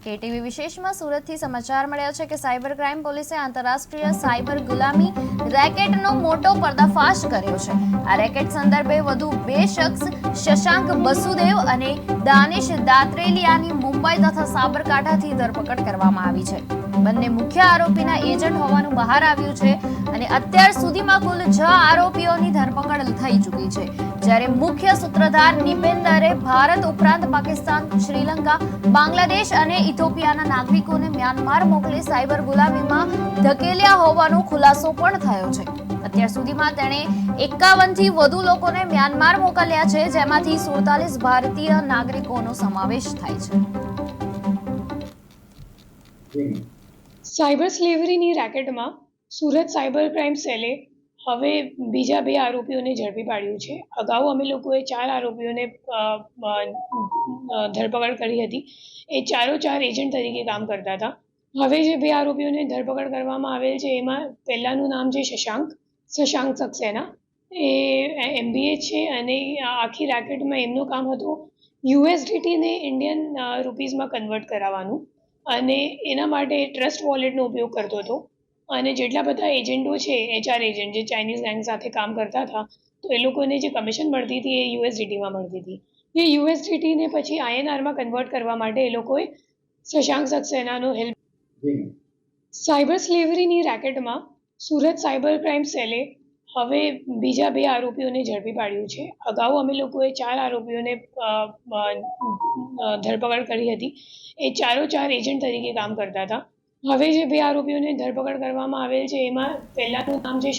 KTV વિશેષમાં સુરતથી સમાચાર મળ્યા છે કે સાયબર ક્રાઇમ પોલીસે આંતરરાષ્ટ્રીય સાયબર ગુલામી રેકેટનો મોટો પર્દાફાશ કર્યો છે। આ રેકેટ સંદર્ભે વધુ બે શખ્સ શશાંક બસુદેવ અને દાનિશ દાત્રેલિયાની મુંબઈ તથા સાબરકાંઠાથી ધરપકડ કરવામાં આવી છે। બંને મુખ્ય આરોપીના એજન્ટ હોવાનું બહાર આવ્યું છે અને અત્યાર સુધીમાં કુલ 6 આરોપીઓની ધરપકડ થઈ ચૂકી છે, જ્યારે મુખ્ય સૂત્રધાર નિપેન્દરે ભારત ઉપરાંત પાકિસ્તાન, શ્રીલંકા, બાંગ્લાદેશ અને ઇથોપિયાના નાગરિકોને મ્યાનમાર મોકલી સાયબર ગુલામીમાં ધકેલ્યા હોવાનો ખુલાસો પણ થયો છે। અત્યાર સુધીમાં તેણે 51થી વધુ લોકોને મ્યાનમાર મોકલ્યા છે, જેમાંથી 47 ભારતીય નાગરિકોનો સમાવેશ થાય છે। સાયબર સ્લેવરીની રેકેટમાં સુરત સાયબર ક્રાઇમ સેલે હવે બીજા 2 આરોપીઓને ઝડપી પાડ્યું છે। અગાઉ અમે લોકોએ 4 આરોપીઓને ધરપકડ કરી હતી। એ 4 એજન્ટ તરીકે કામ કરતા હતા। હવે જે 2 આરોપીઓને ધરપકડ કરવામાં આવેલ છે એમાં પહેલાનું નામ છે શશાંક સક્સેના। એ MBA છે અને આખી રેકેટમાં એમનું કામ હતું USDTને ઇન્ડિયન રૂપીઝમાં કન્વર્ટ કરાવવાનું, અને એના માટે ટ્રસ્ટ વોલેટનો ઉપયોગ કરતો હતો। અને જેટલા બધા એજન્ટો છે, HR એજન્ટ જે ચાઇનીઝ ગેંગ સાથે કામ કરતા હતા, તો એ લોકોને જે કમિશન મળતી હતી એ USDTમાં મળતી હતી। એ USDTને પછી INRમાં કન્વર્ટ કરવા માટે એ લોકોએ શશાંક સક્સેનાનો હેલ્પ। સાયબર સ્લેવરીની રેકેટમાં સુરત સાયબર ક્રાઇમ સેલે હવે બીજા 2 આરોપીઓને ઝડપી પાડ્યું છે। અગાઉ અમે લોકોએ 4 આરોપીઓને ધરપકડ કરી હતી। એ 4 એજન્ટ તરીકે કામ કરતા હતા। હવે જે 2 આરોપીઓને ધરપકડ કરવામાં આવેલ છે એમાં પહેલાનું નામ છે